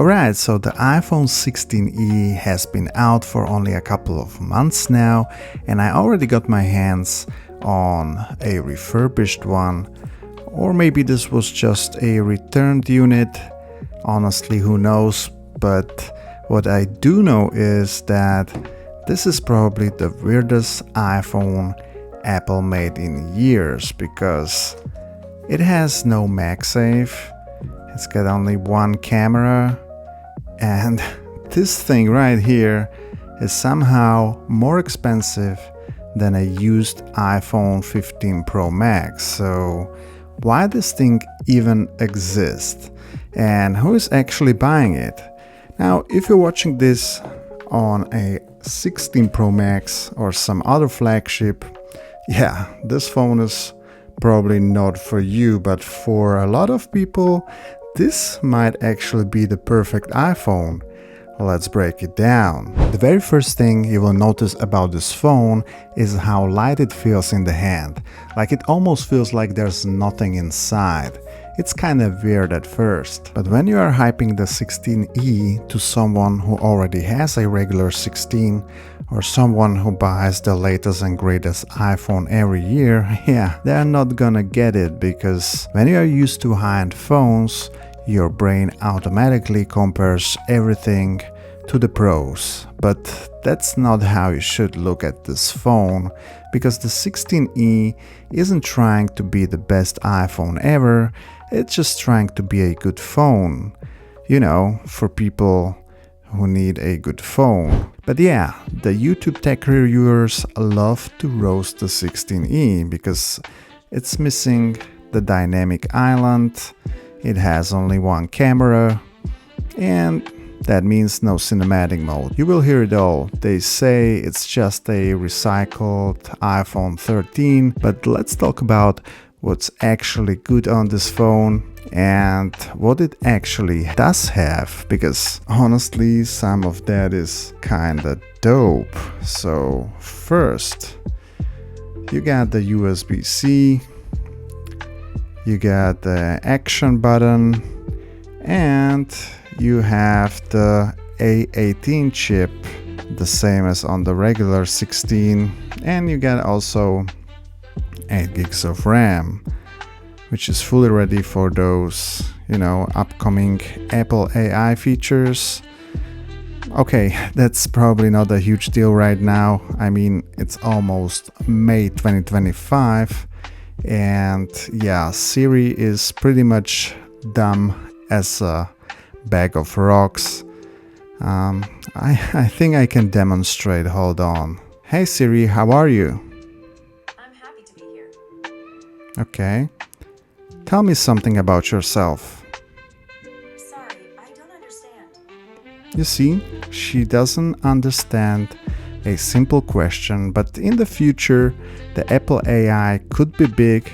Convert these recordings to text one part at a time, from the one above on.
Alright, so the iPhone 16e has been out for only a couple of months now, and I already got my hands on a refurbished one. Or maybe this was just a returned unit. Honestly, who knows? But what I do know is that this is probably the weirdest iPhone Apple made in years, because it has no MagSafe. It's got only one camera, and this thing right here is somehow more expensive than a used iPhone 15 Pro Max. So why this thing even exists, and who is actually buying it? Now, if you're watching this on a 16 Pro Max or some other flagship, yeah, this phone is probably not for you, but for a lot of people, this might actually be the perfect iPhone. Let's break it down. The very first thing you will notice about this phone is how light it feels in the hand. Like it almost feels like there's nothing inside. It's kind of weird at first, but when you are hyping the 16e to someone who already has a regular 16 or someone who buys the latest and greatest iPhone every year, yeah, they're not gonna get it, because when you are used to high-end phones, your brain automatically compares everything to the pros. But that's not how you should look at this phone, because the 16e isn't trying to be the best iPhone ever. It's just trying to be a good phone, you know, for people who need a good phone. But yeah, the YouTube tech reviewers love to roast the 16e because it's missing the dynamic island, it has only one camera, and that means no cinematic mode. You will hear it all. They say it's just a recycled iPhone 13, but let's talk about what's actually good on this phone and what it actually does have, because honestly some of that is kinda dope. So first, you got the USB-C, you got the action button, and you have the A18 chip, the same as on the regular 16, and you got also 8 gigs of RAM, which is fully ready for those, you know, upcoming Apple AI features. Okay, that's probably not a huge deal right now. I mean, it's almost May 2025, and yeah, Siri is pretty much dumb as a bag of rocks. I think I can demonstrate. Hold on. Hey Siri, how are you? Okay. Tell me something about yourself. Sorry, I don't understand. You see, she doesn't understand a simple question, but in the future, the Apple AI could be big.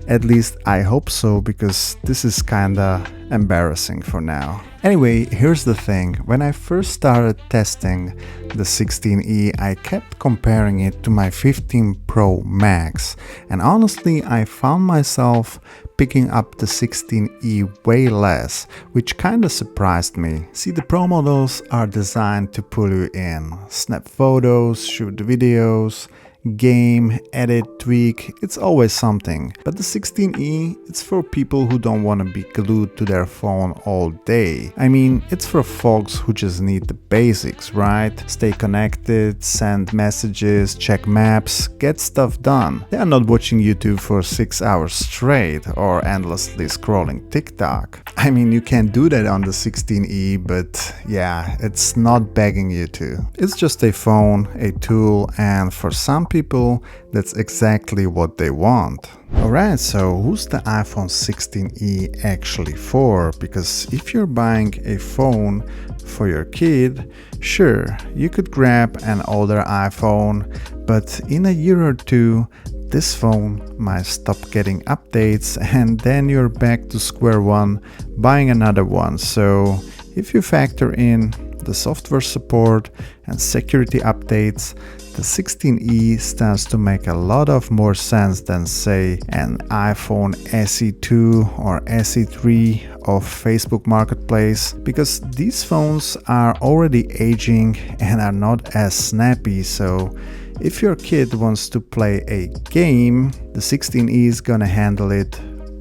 At least I hope so, because this is kinda embarrassing for now. Anyway, here's the thing. When I first started testing the 16e, I kept comparing it to my 15 Pro Max, and honestly I found myself picking up the 16e way less, which kinda surprised me. See, the Pro models are designed to pull you in, snap photos, shoot videos, game, edit, tweak, it's always something. But the 16e, it's for people who don't want to be glued to their phone all day. I mean, it's for folks who just need the basics, right? Stay connected, send messages, check maps, get stuff done. They are not watching YouTube for 6 hours straight or endlessly scrolling TikTok. I mean, you can do that on the 16e, but yeah, it's not begging you to. It's just a phone, a tool, and for some people, that's exactly what they want. Alright, so who's the iPhone 16e actually for? Because if you're buying a phone for your kid, sure, you could grab an older iPhone, but in a year or two, this phone might stop getting updates, and then you're back to square one buying another one. So If you factor in the software support and security updates, the 16e stands to make a lot of more sense than, say, an iPhone SE2 or SE3 of Facebook Marketplace, because these phones are already aging and are not as snappy. So if your kid wants to play a game, the 16e is gonna handle it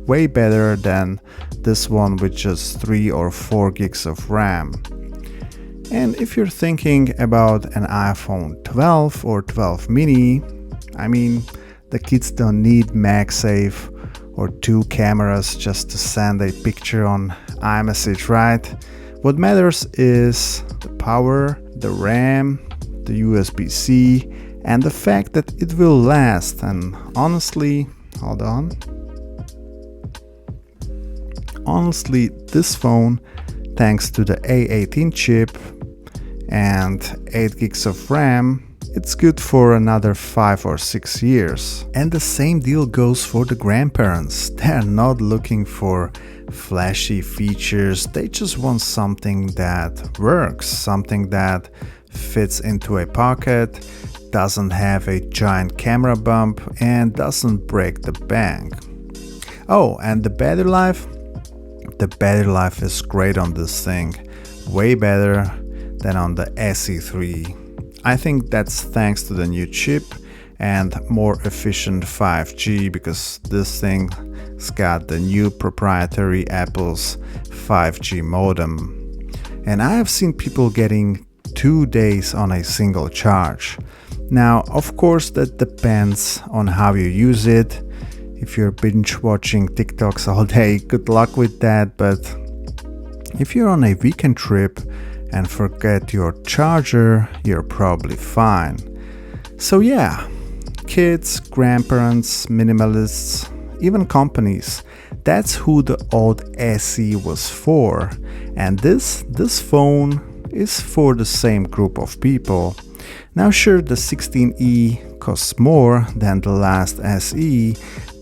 way better than this one with just 3 or 4 gigs of RAM. And if you're thinking about an iPhone 12 or 12 mini, I mean, the kids don't need MagSafe or 2 cameras just to send a picture on iMessage, right? What matters is the power, the RAM, the USB-C, and the fact that it will last. And honestly, hold on. Honestly, this phone, thanks to the A18 chip and 8 gigs of RAM, it's good for another 5 or 6 years. And the same deal goes for the grandparents. They're not looking for flashy features, they just want something that works, something that fits into a pocket, doesn't have a giant camera bump, and doesn't break the bank. Oh, and the battery life? The battery life is great on this thing, way better than on the SE3. I think that's thanks to the new chip and more efficient 5G, because this thing's got the new proprietary Apple's 5G modem. And I have seen people getting 2 days on a single charge. Now, of course, that depends on how you use it. If you're binge watching TikToks all day, good luck with that. But if you're on a weekend trip and forget your charger, you're probably fine. So yeah, kids, grandparents, minimalists, even companies, that's who the old SE was for. And this phone is for the same group of people. Now sure, the 16e costs more than the last SE,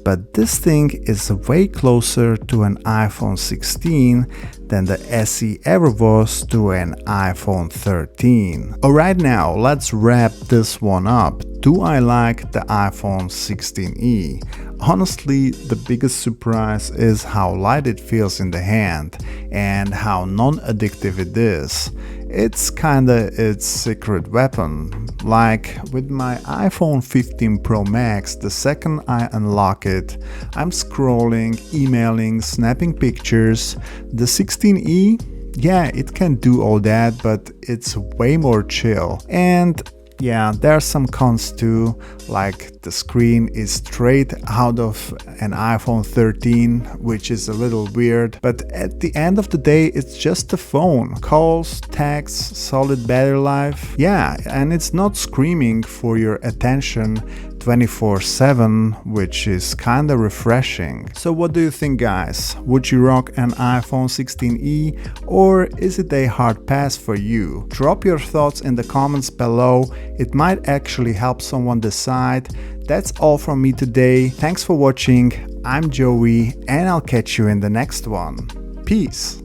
but this thing is way closer to an iPhone 16 than the SE ever was to an iPhone 13. Alright, now let's wrap this one up. Do I like the iPhone 16e? Honestly, the biggest surprise is how light it feels in the hand and how non-addictive it is. It's kinda its secret weapon. Like with my iPhone 15 Pro Max, the second I unlock it, I'm scrolling, emailing, snapping pictures. The 16e, yeah, it can do all that, but it's way more chill. And yeah, there are some cons too, like the screen is straight out of an iPhone 13, which is a little weird, but at the end of the day, it's just a phone. Calls, texts, solid battery life. Yeah, and it's not screaming for your attention 24/7, which is kinda refreshing. So what do you think, guys? Would you rock an iPhone 16e, or is it a hard pass for you? Drop your thoughts in the comments below. It might actually help someone decide. That's all from me today. Thanks for watching. I'm Joey, and I'll catch you in the next one. Peace.